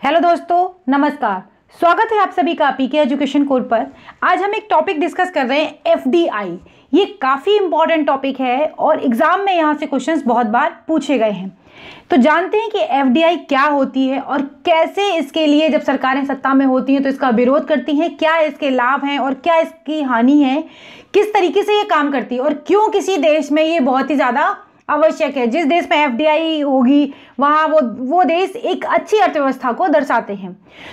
Hello दोस्तों, नमस्कार। स्वागत है आप सभी का पीके एजुकेशन कोर्स पर। आज हम एक टॉपिक डिस्कस कर रहे हैं एफडीआई। ये काफ़ी इंपॉर्टेंट टॉपिक है और एग्जाम में यहाँ से क्वेश्चंस बहुत बार पूछे गए हैं। तो जानते हैं कि एफडीआई क्या होती है और कैसे इसके लिए जब सरकारें सत्ता में होती हैं तो इसका विरोध करती हैं, क्या इसके लाभ हैं और क्या इसकी हानि है, किस तरीके से ये काम करती है और क्यों किसी देश में ये बहुत ही ज़्यादा आवश्यक है। जिस देश में एफडीआई होगी वहाँ वो देश एक अच्छी अर्थव्यवस्था को दर्शाते हैं।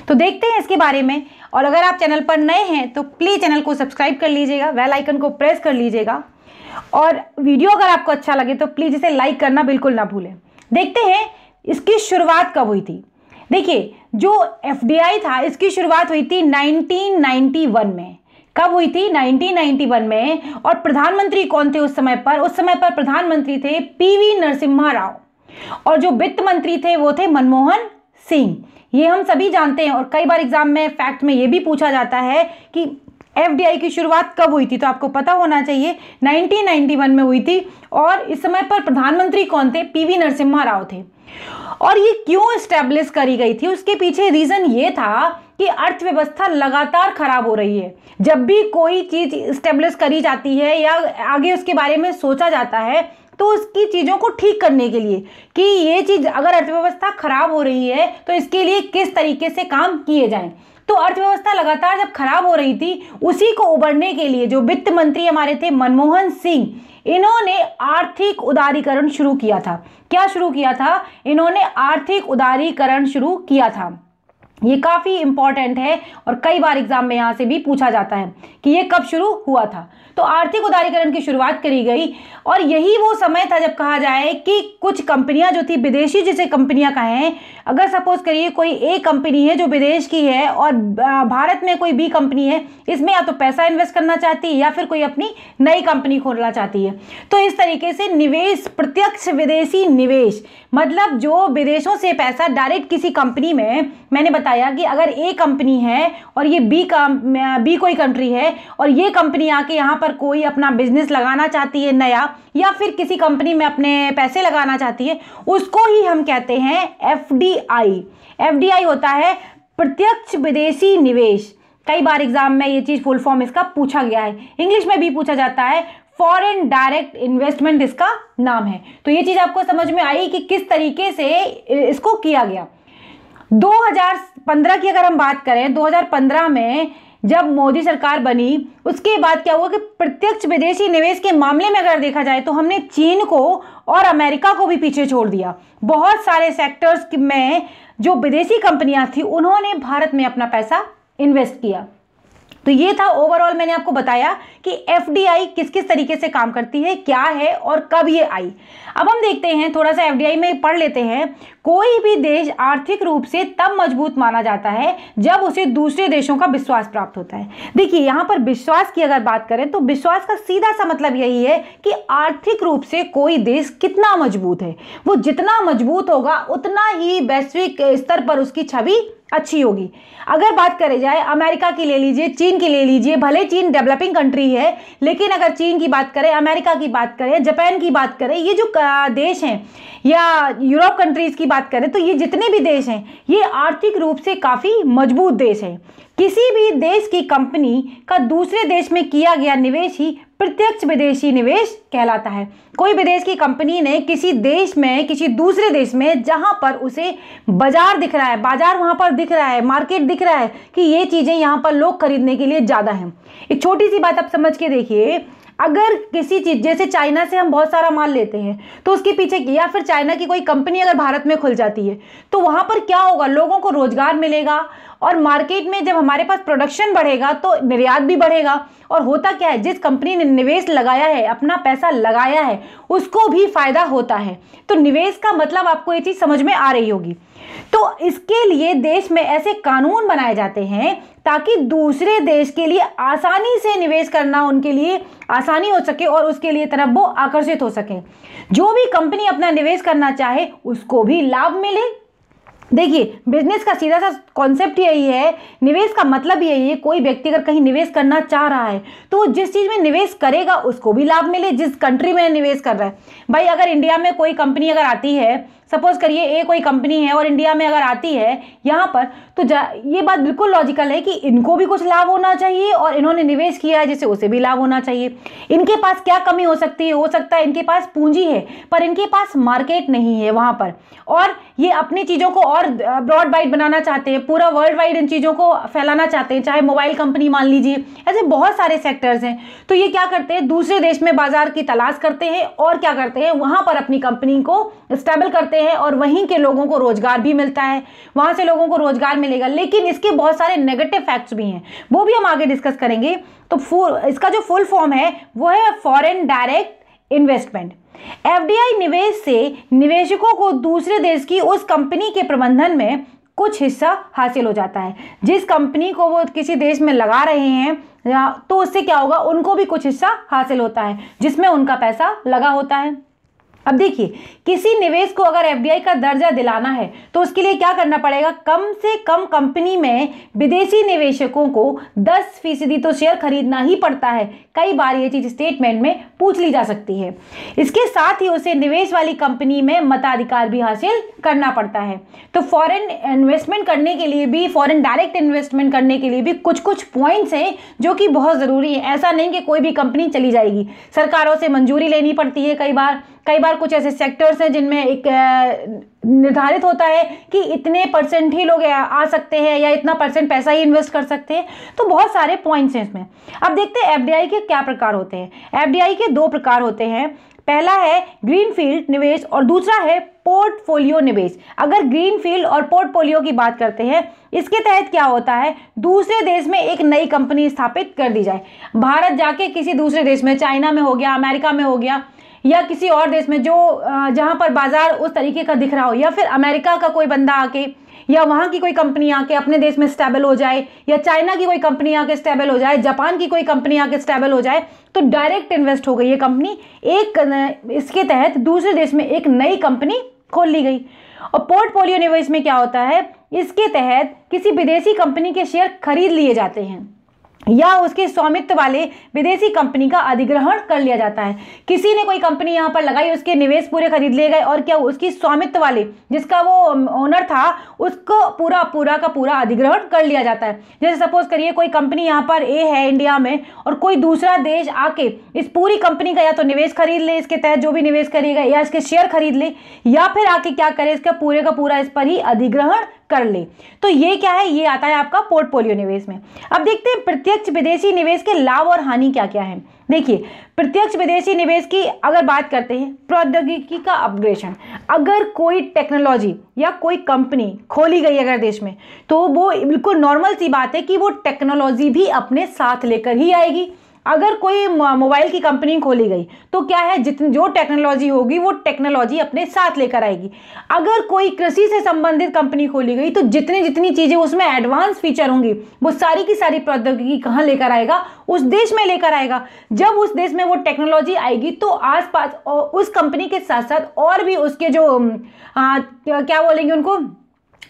तो देखते हैं इसके बारे में। और अगर आप चैनल पर नए हैं तो प्लीज़ चैनल को सब्सक्राइब कर लीजिएगा, बेल आइकन को प्रेस कर लीजिएगा और वीडियो अगर आपको अच्छा लगे तो प्लीज़ इसे लाइक करना बिल्कुल ना भूलें। देखते हैं इसकी शुरुआत कब हुई थी। देखिए, जो एफडीआई था इसकी शुरुआत हुई थी 1991 में। कब हुई थी? 1991 में। और प्रधानमंत्री कौन थे उस समय पर? उस समय पर प्रधानमंत्री थे पीवी नरसिम्हा राव और जो वित्त मंत्री थे वो थे मनमोहन सिंह। ये हम सभी जानते हैं और कई बार एग्जाम में फैक्ट में ये भी पूछा जाता है कि एफडीआई की शुरुआत कब हुई थी, तो आपको पता होना चाहिए 1991 में हुई थी। और इस समय पर प्रधानमंत्री कौन थे? पीवी नरसिम्हा राव थे। और ये क्यों एस्टेब्लिश करी गई थी, उसके पीछे रीजन ये था कि अर्थव्यवस्था लगातार खराब हो रही है। जब भी कोई चीज एस्टेब्लिश करी जाती है या आगे उसके बारे में सोचा जाता है तो उसकी चीज़ों को ठीक करने के लिए कि ये चीज़ अगर अर्थव्यवस्था खराब हो रही है तो इसके लिए किस तरीके से काम किए जाएं। तो अर्थव्यवस्था लगातार जब खराब हो रही थी, उसी को उबरने के लिए जो वित्त मंत्री हमारे थे मनमोहन सिंह, इन्होंने आर्थिक उदारीकरण शुरू किया था। क्या शुरू किया था? इन्होंने आर्थिक उदारीकरण शुरू किया था। ये काफ़ी इंपॉर्टेंट है और कई बार एग्जाम में यहाँ से भी पूछा जाता है कि ये कब शुरू हुआ था। तो आर्थिक उदारीकरण की शुरुआत करी गई और यही वो समय था जब कहा जाए कि कुछ कंपनियां जो थी विदेशी, जिसे कंपनियां कहें, अगर सपोज करिए कोई एक कंपनी है जो विदेश की है और भारत में कोई बी कंपनी है, इसमें या तो पैसा इन्वेस्ट करना चाहती है या फिर कोई अपनी नई कंपनी खोलना चाहती है। तो इस तरीके से निवेश, प्रत्यक्ष विदेशी निवेश, मतलब जो विदेशों से पैसा डायरेक्ट किसी कंपनी में, मैंने बताया कि अगर ए कंपनी है और ये बी कोई कंट्री है और ये कंपनी आके यहाँ पर कोई अपना बिजनेस लगाना चाहती है नया, या फिर किसी कंपनी में अपने पैसे लगाना चाहती है, उसको ही हम कहते हैं एफडीआई। एफडीआई होता है प्रत्यक्ष विदेशी निवेश। कई बार एग्जाम में ये चीज फुल फॉर्म इसका पूछा गया है, इंग्लिश में भी पूछा जाता है, फॉरेन डायरेक्ट इन्वेस्टमेंट इसका नाम है। तो ये चीज आपको समझ में आई कि किस तरीके से इसको किया गया। 2015 की अगर हम बात करें, 2015 में जब मोदी सरकार बनी, उसके बाद क्या हुआ कि प्रत्यक्ष विदेशी निवेश के मामले में अगर देखा जाए तो हमने चीन को और अमेरिका को भी पीछे छोड़ दिया। बहुत सारे सेक्टर्स में जो विदेशी कंपनियां थी उन्होंने भारत में अपना पैसा इन्वेस्ट किया। तो ये था ओवरऑल, मैंने आपको बताया कि एफडीआई किस किस तरीके से काम करती है, क्या है और कब ये आई। अब हम देखते हैं, थोड़ा सा एफडीआई में पढ़ लेते हैं। कोई भी देश आर्थिक रूप से तब मजबूत माना जाता है जब उसे दूसरे देशों का विश्वास प्राप्त होता है। देखिए, यहाँ पर विश्वास की अगर बात करें तो विश्वास का सीधा सा मतलब यही है कि आर्थिक रूप से कोई देश कितना मजबूत है। वो जितना मजबूत होगा उतना ही वैश्विक स्तर पर उसकी छवि अच्छी होगी। अगर बात करें जाए अमेरिका की ले लीजिए, चीन की ले लीजिए, भले चीन डेवलपिंग कंट्री है, लेकिन अगर चीन की बात करें, अमेरिका की बात करें, जापान की बात करें, ये जो देश हैं, या यूरोप कंट्रीज की बात करें, तो ये जितने भी देश हैं ये आर्थिक रूप से काफ़ी मजबूत देश हैं। किसी भी देश की कंपनी का दूसरे देश में किया गया निवेश ही प्रत्यक्ष विदेशी निवेश कहलाता है। कोई विदेश की कंपनी ने किसी देश में, किसी दूसरे देश में, जहां पर उसे बाजार दिख रहा है, बाजार वहां पर दिख रहा है, मार्केट दिख रहा है कि ये चीजें यहां पर लोग खरीदने के लिए ज्यादा हैं। एक छोटी सी बात आप समझ के देखिए, अगर किसी चीज, जैसे चाइना से हम बहुत सारा माल लेते हैं तो उसके पीछे, या फिर चाइना की कोई कंपनी अगर भारत में खुल जाती है तो वहां पर क्या होगा, लोगों को रोजगार मिलेगा और मार्केट में जब हमारे पास प्रोडक्शन बढ़ेगा तो निर्यात भी बढ़ेगा। और होता क्या है, जिस कंपनी ने निवेश लगाया है, अपना पैसा लगाया है, उसको भी फायदा होता है। तो निवेश का मतलब आपको ये चीज समझ में आ रही होगी। तो इसके लिए देश में ऐसे कानून बनाए जाते हैं ताकि दूसरे देश के लिए आसानी से निवेश करना उनके लिए आसानी हो सके और उसके लिए तरफ वो आकर्षित हो सके। जो भी कंपनी अपना निवेश करना चाहे उसको भी लाभ मिले। देखिए, बिजनेस का सीधा सा कॉन्सेप्ट यही है, निवेश का मतलब यही है, कोई व्यक्ति अगर कहीं निवेश करना चाह रहा है तो जिस चीज़ में निवेश करेगा उसको भी लाभ मिले, जिस कंट्री में निवेश कर रहा है। भाई, अगर इंडिया में कोई कंपनी अगर आती है, सपोज करिए ये कोई कंपनी है और इंडिया में अगर आती है यहाँ पर, तो ये बात बिल्कुल लॉजिकल है कि इनको भी कुछ लाभ होना चाहिए और इन्होंने निवेश किया है जिससे उसे भी लाभ होना चाहिए। इनके पास क्या कमी हो सकती है? हो सकता है इनके पास पूंजी है पर इनके पास मार्केट नहीं है वहाँ पर, और ये अपनी चीज़ों को और ब्रॉड वाइड बनाना चाहते हैं, पूरा वर्ल्ड वाइड इन चीज़ों को फैलाना चाहते हैं, चाहे मोबाइल कंपनी मान लीजिए, ऐसे बहुत सारे सेक्टर्स हैं। तो ये क्या करते हैं, दूसरे देश में बाजार की तलाश करते हैं और क्या करते हैं, वहाँ पर अपनी कंपनी को स्टेबल करते हैं और वहीं के लोगों को रोजगार भी मिलता है, वहाँ से लोगों को रोजगार मिलेगा। लेकिन इसके बहुत सारे नेगेटिव फैक्ट्स भी हैं, वो भी हम आगे डिस्कस करेंगे। तो इसका जो फुल फॉर्म है वो है फॉरेन डायरेक्ट इन्वेस्टमेंट। एफडीआई निवेश से निवेशकों को दूसरे देश की उस कंपनी के प्रबंधन में कुछ हिस्सा हासिल हो जाता है। जिस कंपनी को वो किसी देश में लगा रहे हैं तो उससे क्या होगा, उनको भी कुछ हिस्सा हासिल होता है जिसमें उनका पैसा लगा होता है। अब देखिए, किसी निवेश को अगर एफडीआई का दर्जा दिलाना है तो उसके लिए क्या करना पड़ेगा, कम से कम कंपनी में विदेशी निवेशकों को 10% तो शेयर खरीदना ही पड़ता है। कई बार ये चीज स्टेटमेंट में पूछ ली जा सकती है। इसके साथ ही उसे निवेश वाली कंपनी में मताधिकार भी हासिल करना पड़ता है। तो फॉरेन इन्वेस्टमेंट करने के लिए भी, फॉरेन डायरेक्ट इन्वेस्टमेंट करने के लिए भी कुछ कुछ पॉइंट्स हैं जो कि बहुत ज़रूरी है। ऐसा नहीं कि कोई भी कंपनी चली जाएगी, सरकारों से मंजूरी लेनी पड़ती है। कई बार कुछ ऐसे सेक्टर्स हैं जिनमें एक निर्धारित होता है कि इतने % ही लोग आ सकते हैं या इतना % पैसा ही इन्वेस्ट कर सकते हैं। तो बहुत सारे पॉइंट्स हैं इसमें। अब देखते हैं एफडीआई के क्या प्रकार होते हैं। एफडीआई के 2 प्रकार होते हैं। पहला है ग्रीनफील्ड निवेश और दूसरा है पोर्टफोलियो निवेश। अगर ग्रीनफील्ड और पोर्टफोलियो की बात करते हैं, इसके तहत क्या होता है, दूसरे देश में एक नई कंपनी स्थापित कर दी जाए। भारत जाके किसी दूसरे देश में, चाइना में हो गया, अमेरिका में हो गया, या किसी और देश में जो जहां पर बाजार उस तरीके का दिख रहा हो, या फिर अमेरिका का कोई बंदा आके या वहां की कोई कंपनी आके अपने देश में स्टेबल हो जाए, या चाइना की कोई कंपनी आके स्टेबल हो जाए, जापान की कोई कंपनी आके स्टेबल हो जाए, तो डायरेक्ट इन्वेस्ट हो गई ये कंपनी। इसके तहत दूसरे देश में एक नई कंपनी खोल ली गई। और पोर्टफोलियो निवेश में क्या होता है, इसके तहत किसी विदेशी कंपनी के शेयर खरीद लिए जाते हैं या उसके स्वामित्व वाले विदेशी कंपनी का अधिग्रहण कर लिया जाता है। किसी ने कोई कंपनी यहाँ पर लगाई, उसके निवेश पूरे खरीद लिए गए और क्या उसकी स्वामित्व वाले, जिसका वो ओनर था, उसको पूरा का पूरा अधिग्रहण कर लिया जाता है। जैसे सपोज करिए कोई कंपनी यहाँ पर ए है इंडिया में और कोई दूसरा देश आके इस पूरी कंपनी का या तो निवेश खरीद ले, इसके तहत जो भी निवेश करेगा, या इसके शेयर खरीद ले, या फिर आके क्या करे, इसका पूरे का पूरा इस पर ही अधिग्रहण कर ले। तो ये क्या है, ये आता है आपका पोर्टफोलियो निवेश में। अब देखते हैं प्रत्यक्ष विदेशी निवेश के लाभ और हानि क्या क्या है। देखिए, प्रत्यक्ष विदेशी निवेश की अगर बात करते हैं, प्रौद्योगिकी का अपग्रेडेशन। अगर कोई टेक्नोलॉजी या कोई कंपनी खोली गई अगर देश में, तो वो बिल्कुल नॉर्मल सी बात है कि वो टेक्नोलॉजी भी अपने साथ लेकर ही आएगी। अगर कोई मोबाइल की कंपनी खोली गई तो क्या है, जितनी जो टेक्नोलॉजी होगी वो टेक्नोलॉजी अपने साथ लेकर आएगी। अगर कोई कृषि से संबंधित कंपनी खोली गई तो जितनी चीजें उसमें एडवांस फीचर होंगी वो सारी की सारी प्रौद्योगिकी कहाँ लेकर आएगा, उस देश में लेकर आएगा। जब उस देश में वो टेक्नोलॉजी आएगी तो आसपास उस कंपनी के साथ साथ और भी उसके जो क्या बोलेंगे उनको,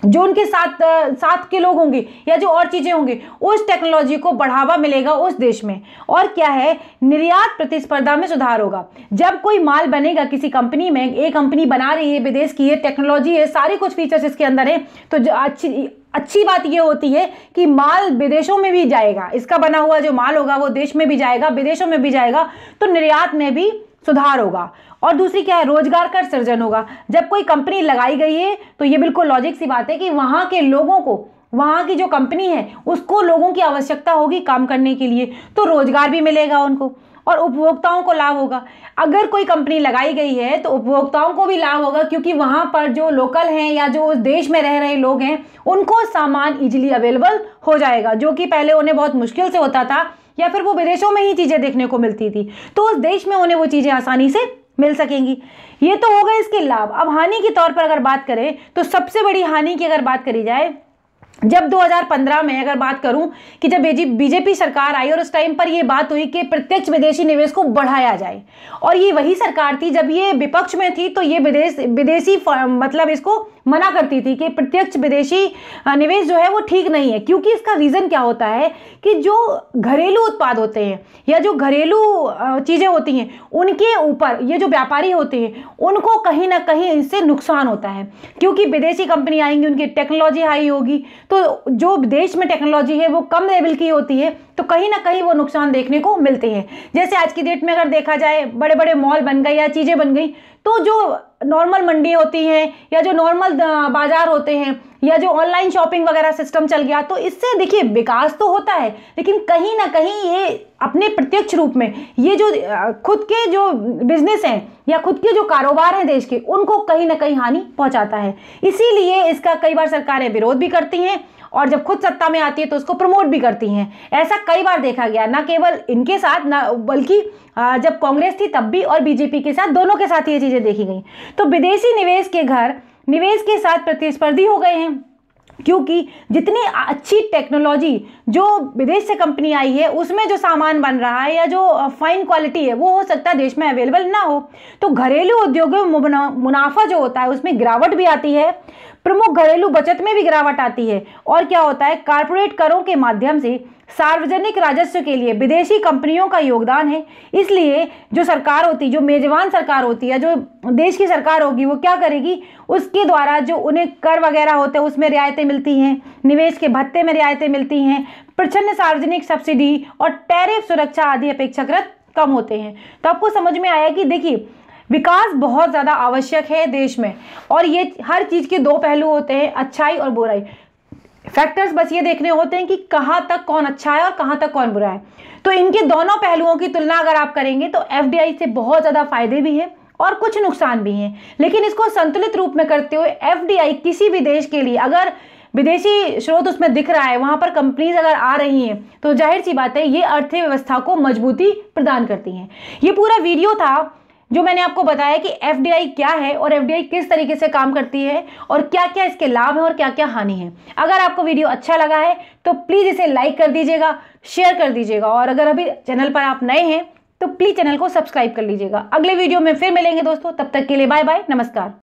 जो उनके साथ के लोग होंगे या जो और चीजें होंगी, उस टेक्नोलॉजी को बढ़ावा मिलेगा उस देश में। और क्या है, निर्यात प्रतिस्पर्धा में सुधार होगा। जब कोई माल बनेगा किसी कंपनी में, एक कंपनी बना रही है, विदेश की है, टेक्नोलॉजी है, सारे कुछ फीचर्स इसके अंदर है, तो जो अच्छी बात ये होती है कि माल विदेशों में भी जाएगा। इसका बना हुआ जो माल होगा वो देश में भी जाएगा, विदेशों में भी जाएगा, तो निर्यात में भी सुधार होगा। और दूसरी क्या है, रोजगार का सृजन होगा। जब कोई कंपनी लगाई गई है तो ये बिल्कुल लॉजिक सी बात है कि वहां के लोगों को, वहां की जो कंपनी है उसको लोगों की आवश्यकता होगी काम करने के लिए, तो रोजगार भी मिलेगा उनको और उपभोक्ताओं को लाभ होगा। अगर कोई कंपनी लगाई गई है तो उपभोक्ताओं को भी लाभ होगा, क्योंकि वहां पर जो लोकल हैं या जो उस देश में रह रहे लोग हैं उनको सामान इजीली अवेलेबल हो जाएगा, जो कि पहले उन्हें बहुत मुश्किल से होता था, या फिर वो विदेशों में ही चीजें देखने को मिलती थी, तो उस देश में उन्हें वो चीजें आसानी से मिल सकेंगी। ये तो हो गए इसके लाभ। अब हानि के तौर पर अगर बात करें तो सबसे बड़ी हानि की अगर बात करी जाए जब 2015 में अगर बात करूं कि जब बीजेपी सरकार आई और उस टाइम पर ये बात हुई कि प्रत्यक्ष विदेशी निवेश को बढ़ाया जाए, और ये वही सरकार थी जब ये विपक्ष में थी तो ये विदेशी मतलब इसको मना करती थी कि प्रत्यक्ष विदेशी निवेश जो है वो ठीक नहीं है। क्योंकि इसका रीज़न क्या होता है कि जो घरेलू उत्पाद होते हैं या जो घरेलू चीज़ें होती हैं उनके ऊपर ये जो व्यापारी होते हैं उनको कहीं ना कहीं इससे नुकसान होता है। क्योंकि विदेशी कंपनी आएंगी, उनकी टेक्नोलॉजी हाई होगी, तो जो देश में टेक्नोलॉजी है वो कम लेवल की होती है, तो कहीं ना कहीं वो नुकसान देखने को मिलते हैं। जैसे आज की डेट में अगर देखा जाए बड़े बड़े मॉल बन गए या चीज़ें बन गई, तो जो नॉर्मल मंडी होती हैं या जो नॉर्मल बाजार होते हैं या जो ऑनलाइन शॉपिंग वगैरह सिस्टम चल गया, तो इससे देखिए विकास तो होता है, लेकिन कहीं ना कहीं ये अपने प्रत्यक्ष रूप में ये जो खुद के जो बिजनेस हैं या खुद के जो कारोबार हैं देश के, उनको कहीं ना कहीं हानि पहुंचाता है। इसीलिए इसका कई बार सरकारें विरोध भी करती हैं और जब खुद सत्ता में आती है तो उसको प्रमोट भी करती हैं। ऐसा कई बार देखा गया, ना केवल इनके साथ ना बल्कि जब कांग्रेस थी तब भी और बीजेपी के साथ, दोनों के साथ ये चीज़ें देखी गई। तो विदेशी निवेश के घर निवेश के साथ प्रतिस्पर्धी हो गए हैं, क्योंकि जितनी अच्छी टेक्नोलॉजी जो विदेश से कंपनी आई है उसमें जो सामान बन रहा है या जो फाइन क्वालिटी है वो हो सकता है देश में अवेलेबल ना हो, तो घरेलू उद्योगों में मुनाफा जो होता है उसमें गिरावट भी आती है, प्रमुख घरेलू बचत में भी गिरावट आती है। और क्या होता है, कारपोरेट करों के माध्यम से सार्वजनिक राजस्व के लिए विदेशी कंपनियों का योगदान है। इसलिए जो सरकार होती, जो मेजबान सरकार होती है, जो देश की सरकार होगी, वो क्या करेगी, उसके द्वारा जो उन्हें कर वगैरह होते हैं उसमें रियायतें मिलती हैं, निवेश के भत्ते में रियायतें मिलती हैं, प्रच्छन्न सार्वजनिक सब्सिडी और टैरिफ सुरक्षा आदि अपेक्षाकृत कम होते हैं। तो आपको समझ में आया कि देखिए विकास बहुत ज़्यादा आवश्यक है देश में, और ये हर चीज़ के दो पहलू होते हैं, अच्छाई और बुराई। फैक्टर्स बस ये देखने होते हैं कि कहाँ तक कौन अच्छा है और कहाँ तक कौन बुरा है। तो इनके दोनों पहलुओं की तुलना अगर आप करेंगे तो एफडीआई से बहुत ज़्यादा फायदे भी हैं और कुछ नुकसान भी हैं, लेकिन इसको संतुलित रूप में करते हुए एफडीआई किसी भी देश के लिए अगर विदेशी स्रोत उसमें दिख रहा है, वहाँ पर कंपनीज अगर आ रही हैं, तो जाहिर सी बात है ये अर्थव्यवस्था को मजबूती प्रदान करती हैं। ये पूरा वीडियो था जो मैंने आपको बताया कि एफडीआई क्या है और एफडीआई किस तरीके से काम करती है और क्या क्या इसके लाभ हैं और क्या क्या हानि है। अगर आपको वीडियो अच्छा लगा है तो प्लीज़ इसे लाइक कर दीजिएगा, शेयर कर दीजिएगा, और अगर अभी चैनल पर आप नए हैं तो प्लीज़ चैनल को सब्सक्राइब कर लीजिएगा। अगले वीडियो में फिर मिलेंगे दोस्तों, तब तक के लिए बाय बाय, नमस्कार।